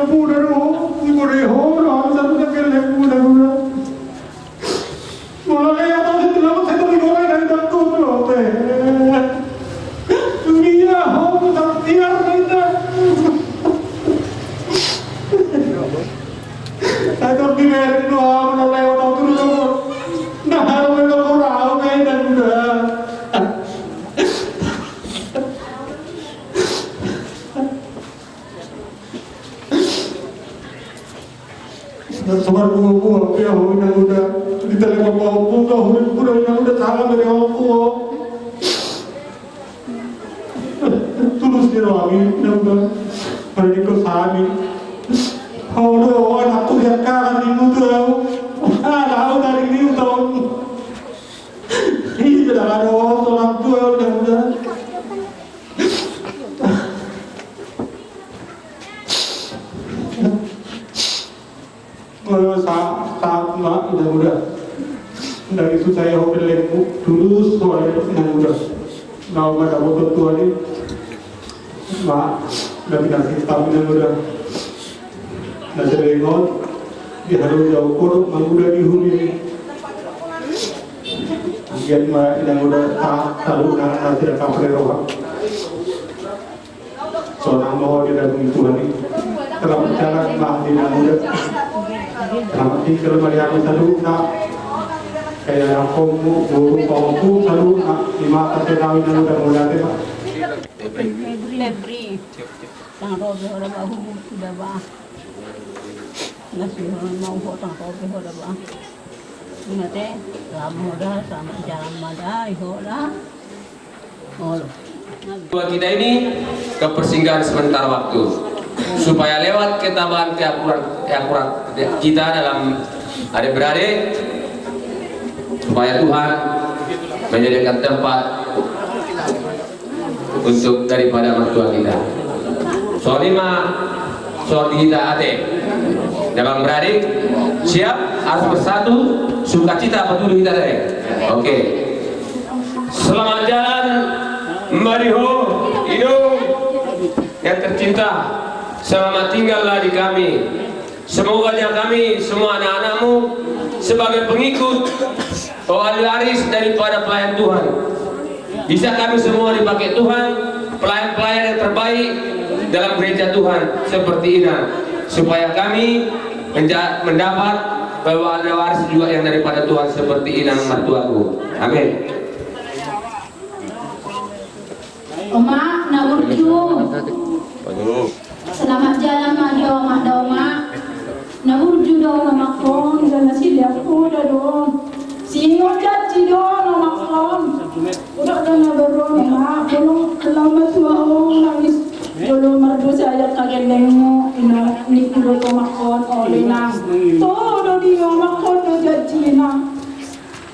muda dong, ibu reho, harus satu kali muda muda. Mulai apa sih lama saya tuh digoreng dari dapur loh teh. Dunia hom tertiar kita. Saya tuh dimerin doang, mulai waktu itu dulu. Nah, harus berkurang kayak dan udah. Semar bunga ya udah kita lewat mampu kau udah salah dari mampu tulus di ruangi udah pergi ke sami kau udah anak tuh lihat kan di muda tahu dari ini tahun ini sudah ada orang tua udah saat mak udah dari itu saya hobi lemu dulu soalnya udah mau ada motor tua nih mak udah dikasih tamu udah dari nol di harus jauh kurung mau udah dihuni agen mak yang udah tahu nanti ada kapan roh soalnya mau dia dalam Tuhan ini telah berjalan mak di udah selamat tinggal melihat selalu nak kayak aku guru kamu selalu nak lima terkenal dan udah mulai pak. Febri, tang robe orang bahu sudah bah, nasi orang mau tang robe orang bah. Ingat lama dah sama jalan madai dah. Dua kita ini kepersinggahan sementara waktu. Supaya lewat ketabahan keakurat kita dalam adik-beradik, supaya Tuhan menjadikan tempat untuk daripada mertua kita. Soal 5, soal kita ate dalam beradik siap harus bersatu sukacita peduli kita deh. Oke. Selamat jalan Mariho Hidung yang tercinta. Selamat tinggallah di kami. Semoga kami semua anak-anakmu sebagai pengikut ahli waris daripada pelayan Tuhan. Bisa kami semua dipakai Tuhan, pelayan-pelayan yang terbaik dalam gereja Tuhan seperti ini, supaya kami mendapat bahwa ada waris juga yang daripada Tuhan seperti inang mertuaku. Amin. Oma, nawurju. Selamat jalan Mario, Mak Doma. Nawurju dong nama kon, dan nasi liaku dah dong. Singo jaji dong nama kon. Udah kena berong Mak, belum lama suau nangis. Belum merdu saya kaget nengok, ini kudo Mak kon oleh nang. Todo di Mak kon do jaji nang.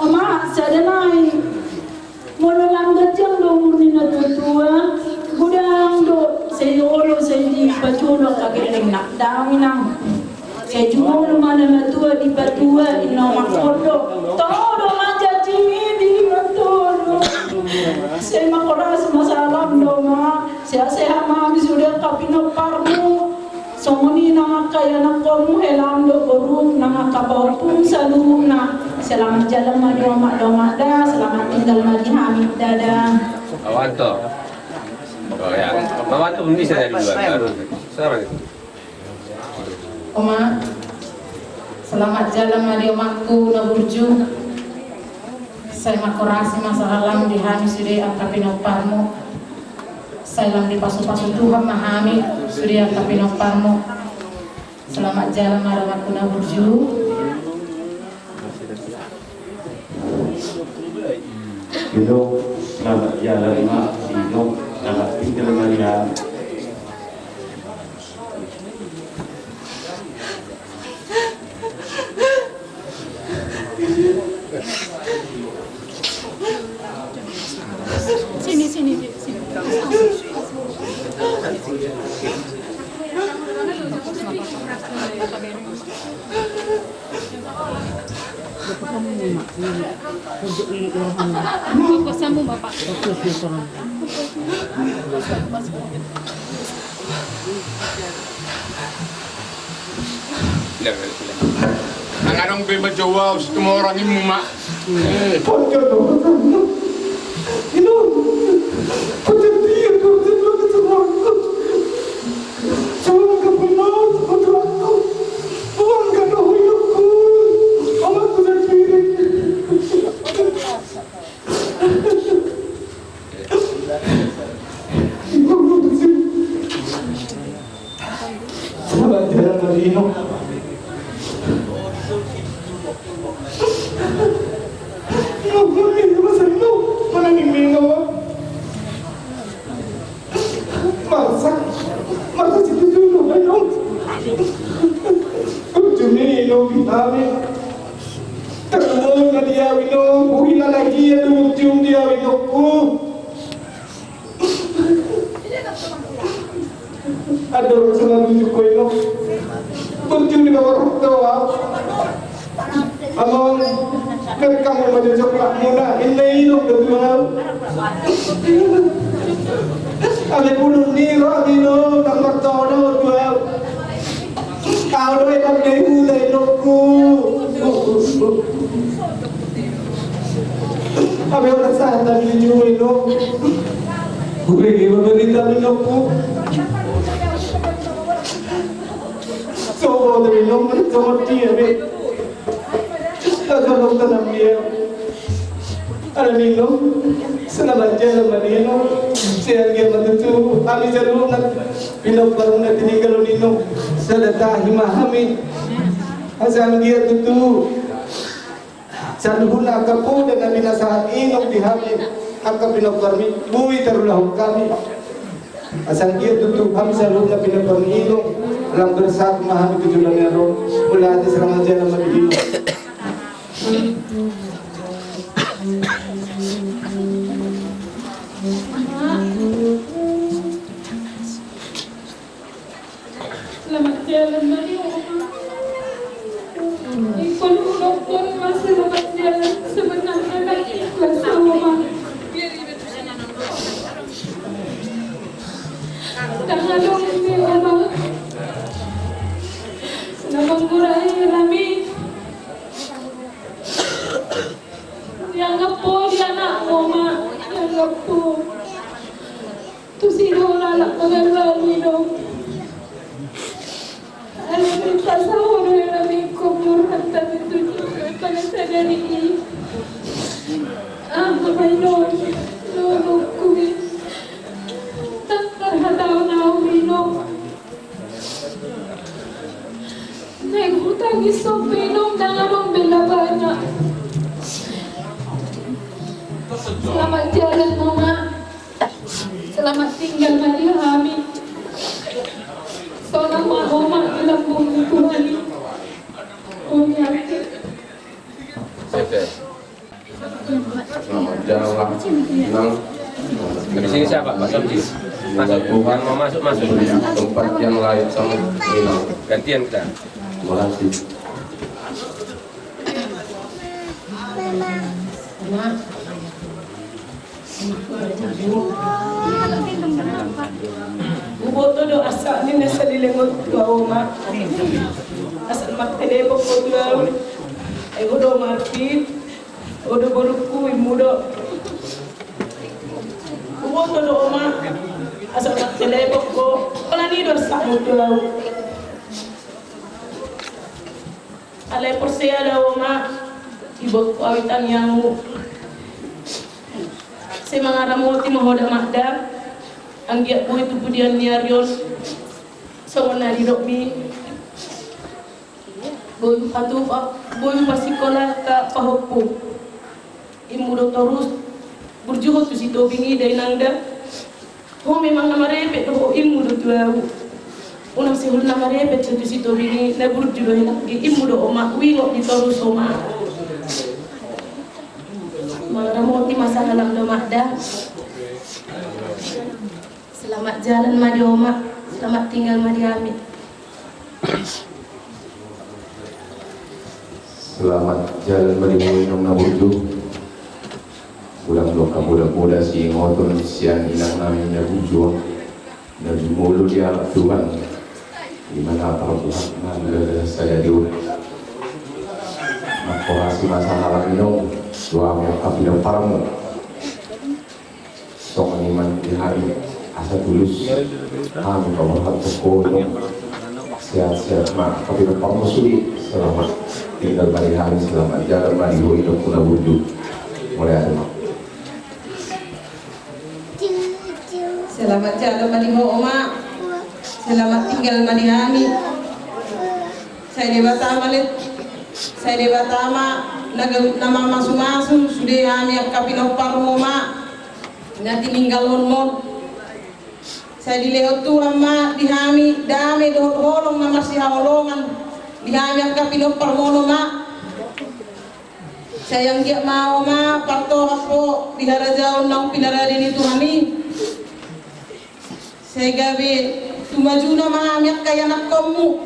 Oma, saya naik. Mula langgat yang do murni na tutua. Gudang do sayolo di paculo kageleng nak dami nang saya jual mana matua di batua ino makodo todo majaji di makodo saya makoras masalam do ma saya ma sudah kapino parmu somoni na kaya na komu helam do korum na kabaw pun salu na selamat jalan ma da selamat tinggal madi hamid dada Awanto. Oh ya, Mama tuh bisa dari luar baru. Selamat itu. Oma, selamat jalan Mario Makku Naburju. Saya makorasi masalah di Hami sudah angkapin oparmu. Saya lam di pasu-pasu Tuhan mahami sudah angkapin oparmu. Selamat jalan Mario Makku Naburju. Hidup selamat jalan mak hidup selamat tinggal Maria. Sini. Sambung Bapak. Ang anong bimajawa sa tumorang imuma. Pagkat ako sana. Ino, pagkatiyan ko sa mga sumarko. Suwang ka pa na sa kontrako. Suwang ka na huyok ko. Amat ko sa piring. Salamat jalan Marino. Masa situ dulu ayo. Ujungnya ino bitame. Terlalu dia ino, buhina lagi ya ujung dia ino ku. Ada urusan lucu ino. Ujung di bawah doa. Among kerekam majajak muna ini ino kedua. Ada pun niro dino nak tono dua. Kau doi tak dehu dari nokku. Abi orang sah dari jual no. Gue memberi dari nokku. So dari nomor seperti ini. Kalau dokter namanya. Ada nino. Selamat jalan Marino. Saya lagi menentu. Kami jalan nak pinok baru nak tinggal nino. Sedekah himahami. Asal dia tutu. Sanhuna kapu dan nabi nasahat inok dihami. Angka pinok baru bui terulah kami. Asal dia tutu. Kami selalu nak pinok baru inok. Dalam bersatu mahami tujuan nero. Mulai hati selamat jalan Marino. Selamat jalan dari Oma. Ikon ulokon mas selamat jalan sebenarnya lagi ikhlas Oma. Tangan dong ini Oma. Senang kurai rami. Yang ngepo dia anak Oma. Yang ngepo. Tu si bola nak mengalami dong. Alam kita sahur yang kami kubur hantar itu pada sadari ini. Mainon, lolo kubi, tak terhadap nau minum. Naik hutang isop minum dengan membela banyak. Selamat jalan Mama. Selamat tinggal Maria Amin. Seorang Oma di lambung Tuhan. Om yakin. Selamat jalan. Di sini siapa Pak Somji? Masuk Tuhan mau masuk tempat yang lain sama ini. Gantian kita. Terima kasih. Buboto do asa ni nasa lilengot dua Oma. Asal maktele po po dua. Ay udo marpit. Udo boruku imudo. Buboto do Oma. Asal maktele po po. Wala ni do sa mo dua. Alay por saya da Oma. Ibot ko awitan yang si mga ramoti mahoda makda ang giat ko itu pudian niaryon so na di dokmi boy patu boy pasikola ka pahoppo imudo terus burjuhot tu si tobingi dai nangda ho memang namarepet ho imudo tuau unang si hul namarepet tu si tobingi na burjudo hinagi imudo oma wingo di terus oma Ramoti masa dalam domakda. Selamat jalan Madi Oma. Selamat tinggal Madi Amit. Selamat jalan Madi Muinong Nabuju. Bulan doka muda-muda si ngoton siang inang namin Nabuju. Nabi mulu dia Tuhan. di mana perbuatan saya diurut korasi masalah minum dua mau kabinet paramu song iman di hari asa tulus kami kawan toko sehat-sehat mak kabinet paramu suri selamat tinggal balik hari selamat jalan balik hidup pula wujud mulai ada mak. Selamat jalan madiho oma, selamat tinggal madihami. Saya debatama nama masu-masu sudah kami kapino parmoma nanti ninggalon mon. Saya dilewat Tuhan ma dihami dame dohot holong nama si holongan dihami kapino parmono ma. Saya yang dia mau ma parto hapo diharajau nang pinaradini Tuhani. Saya gawe tumajuna mahamiak kaya nakomu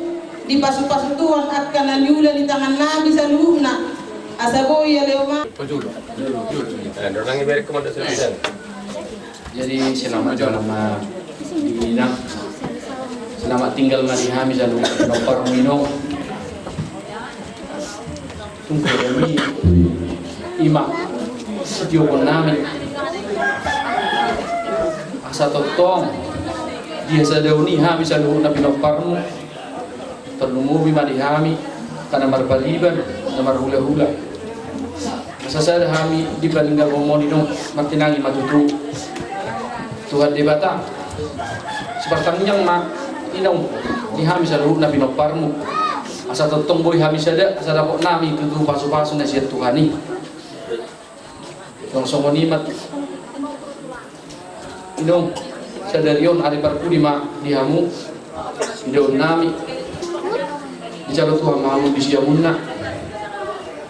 di pasu-pasu Tuhan akan nanyula di tangan Nabi saluhna asaboy ya leoma. Jadi selamat jalan di Minang, selamat tinggal di Hami salu nopar minum tunggu demi ima setiap nami asa totong dia sadauni hami salu nabi noparmu terlumumi madihami karena marbaliban namar hula-hula masasada hami di balingga gomonino martinangi matutu Tuhan debata seperti yang mak inong di hami salu nabi noparmu asa totong boy hami sada asa dapok nami tutu pasu-pasu nasihat Tuhani yang somonimat inong sadarion ari parpudi ma dihamu indon nami dijalo Tuhan mahamu bisiamunna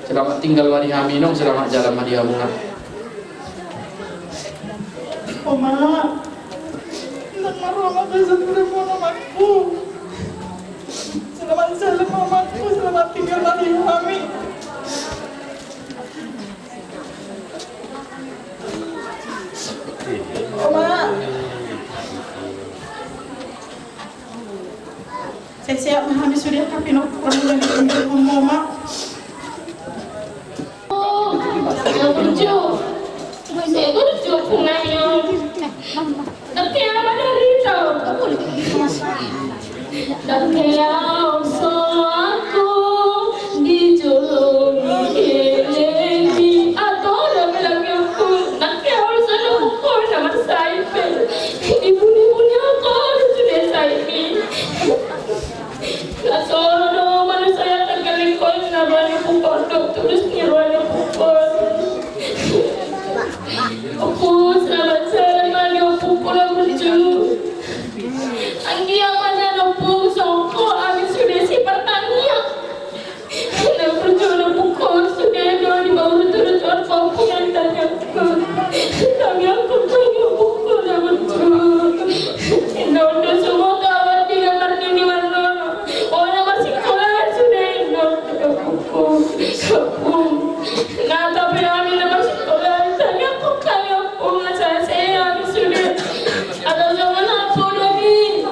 selamat tinggal mari haminong selamat jalan mari hamuna. Oma nak marah kasih telepon mamaku selamat jalan mamaku selamat tinggal mari hami. Oma saya siap memahami sudah tapi nak perlu untuk mama. Saya berju pungannya. Tapi apa dari itu? Dan kau aku dijolong keleni atau orang bilang aku nak kau selalu pukul nama saya. Ibu-ibunya kau sudah saya. Kasoro mana saya terkelingkol nabani pukul terus nirwani pukul. Aku selamat jalan mani pukul berju. Anggi yang mana nopung songko ami sudah si pertanian. Na berju na pukul sudah dua di bawah turut-turut pukul yang tanya kami aku tanya pukul na berju. Indah semua kawan dengan martini mana. Orang masih kelas sudah ingat pukul. Nah tapi kami masih kelas tanya aku kaya pun saya sudah ada zaman apa lagi.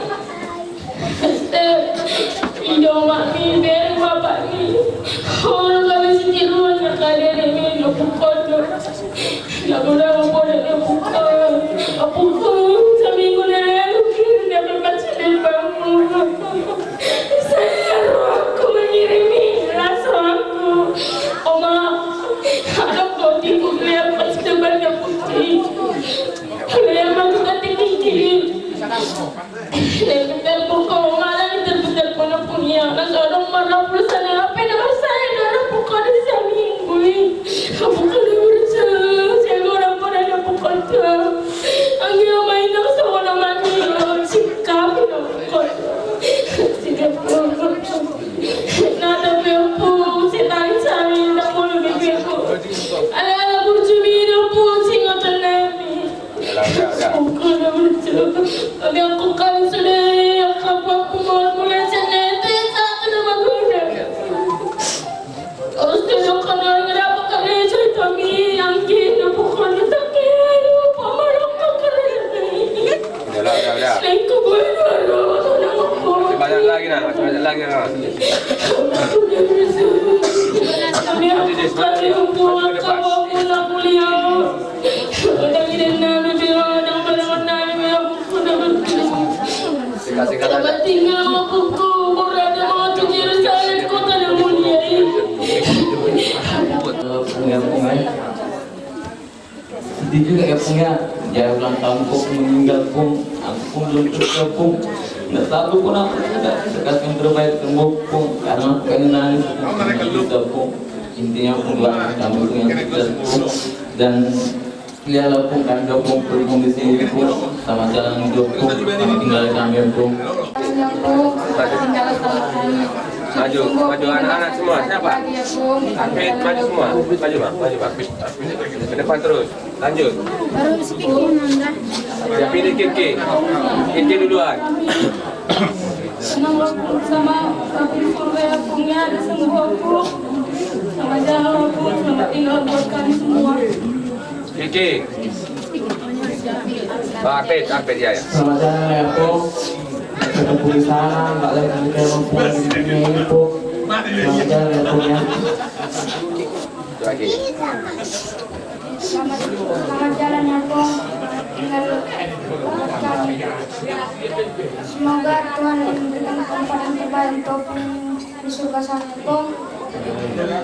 Ido mami dari bapak ni orang kami sendiri nak ada ni nak pukul nak boleh boleh pukul seminggu lalu dia berbaca di bangun saya aku mengirimi rasa aku oma ada kau tipu lihat pas depannya putih lihat aku tak tinggi lihat pukul malam betul-betul penuh punya dan seorang marah perusahaan apa nama saya darah pukul di seminggu pukul di berja saya orang pun ada pukul tu angin main nama semua nama ni sikap pukul sikap pukul nak tapi aku saya tanya cari nak boleh begitu ala-ala berjumi aku singa tenami pukul di berja tapi aku kan sudah aku mau mulai sana itu yang satu nama guna lagi nah, macam lagi nah. Kami kami hubungan kamu pulang kuliah. Kadang ini nabi bilang kadang nabi aku sudah Kasih kata. Dapat tinggal aku berada mau tujuh saat kota yang mulia ini. Sedih juga ya Pung ya, dia ulang tahun Pung meninggal Pung, aku pun belum kerja Pung, nggak tahu pun aku sudah sekat yang terbaik tembok Pung, karena aku pengen nangis kita Pung, intinya Pung doakan kami Pung yang sukses Pung, dan lihatlah Pung kami Pung berhubung di sini Pung, sama jalan hidup Pung, kami tinggal kami Pung. Maju anak-anak semua. Siapa? Afid, maju semua. Maju bang. Ke depan terus. Lanjut. Baru speaking Nanda. Ya pilih Kiki. Kiki duluan. Senang aku sama tapi surga punya ada semua aku. Sama jalan aku selamat tinggal buat kami semua. Kiki. Afid ya. Selamat jalan ya Pung. Ketemu di sana, nggak lagi kayak mempunyai di sini Pung. Selamat jalan ya Pung ya. Lagi. Selamat jalan ya Pung. Tinggal kami. Semoga Tuhan memberikan tempat yang terbaik untuk di surga sana Pung.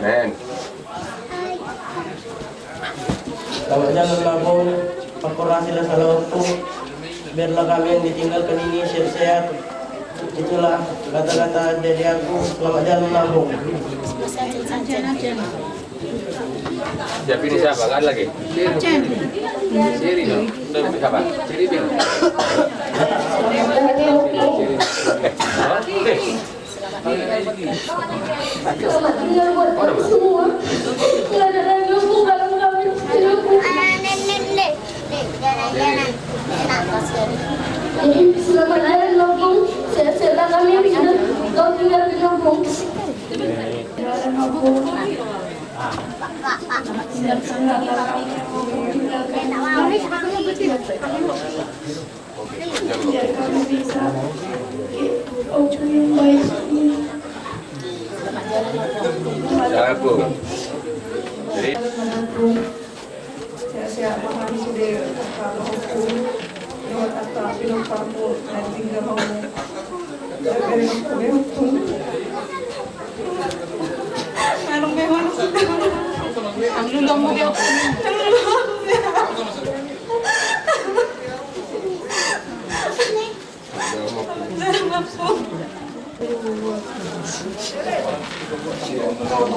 Men. Selamat jalan lah Pung. Perkorasilah salam Pung. Biarlah kami yang ditinggalkan ini sehat-sehat. Itulah kata-kata dari aku. Selamat jalan lah Pung. Siapa ini siapa? Nggak ada lagi? Siri dong. Siapa? Siri Bil. Selamat tinggal buat kami semua. Tidak ada lagi hukum dalam kami. Jadi selamat jalan Lampung. Setelah kami sudah kau tinggal di Lampung. Jalan Lampung. Biar kami bisa ujung yang baik. Jangan Bu. Jadi saya memahami sudah kalau hukum lewat kata film kamu dan tinggal kamu dari hukum anong memang ang lulong mo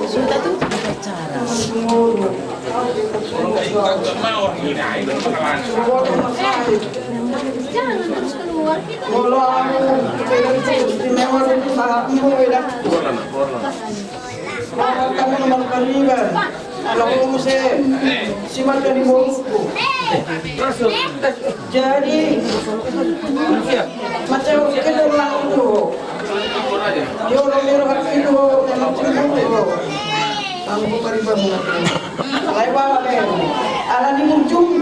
Sudah tuh bicara. Jangan terus keluar kita. Kalau aku istimewa itu sangat ibu ya. Kamu nomor kalian. Kalau kamu simak dari mulutku. Jadi macam kita ulang itu. Dia orang hak itu memang cemburu. Kamu bukan bangun. Lepas ala ni muncul.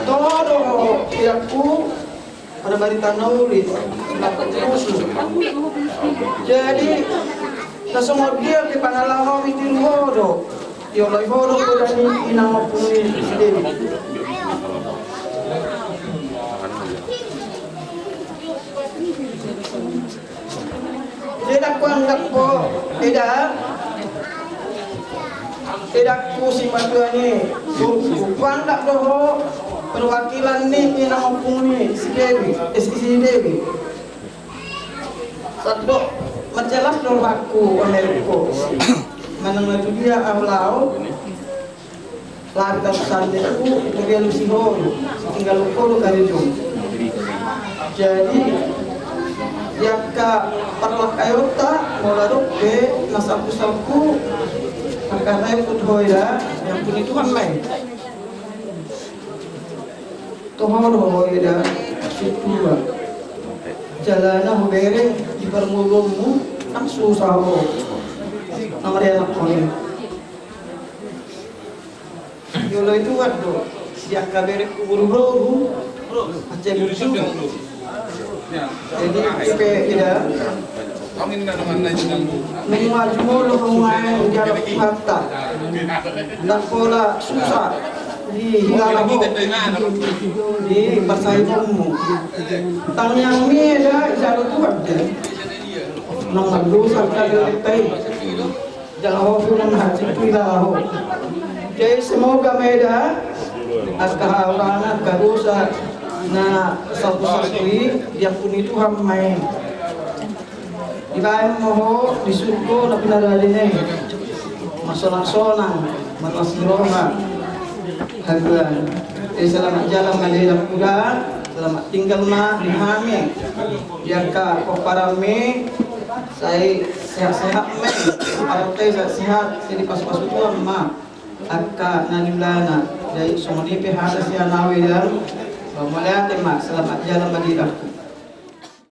Todo aku pada barita nulis jadi semua dia ke pangalaman itu hodo dia lagi hodo berani inang maupun sendiri jadi aku anggap kok tidak ku batuan ini pandak doho perwakilan ni yang mempunyai si Dewi satu menjelas doho aku Amerika mana itu dia awlau lari ke sana itu dia lusi holu tinggal holu kali itu jadi yang ke perlah kayota molarup ke nasapu-sapu karena yang pun hoya yang punya Tuhan main Tuhan hoya situ jalanah bereng di permulungmu kan susah nomor yang lakukan yolo itu waduh siang kaberek kubur-buru macam itu Jadi kita mengaju mulu penguai jarak kata, nak pola susah di hilang di pasai kamu. Tang yang ni ada jarak tuan je, nang lalu sampai lepai, jangan hobi nang hati hilang. Jadi semoga meda askah orang karusa na satu-satu dia pun itu hamai. Ibaim moho disuruh na pinadalinya masolang-solang matasiroha haguan selamat jalan Madinah Kuda, selamat tinggal ma di Hami jaka koparame saya sehat-sehat me partai sehat jadi pas-pas itu ma akka nanulana dari somoni pihak sianawi dan melihat mak selamat jalan Madinah.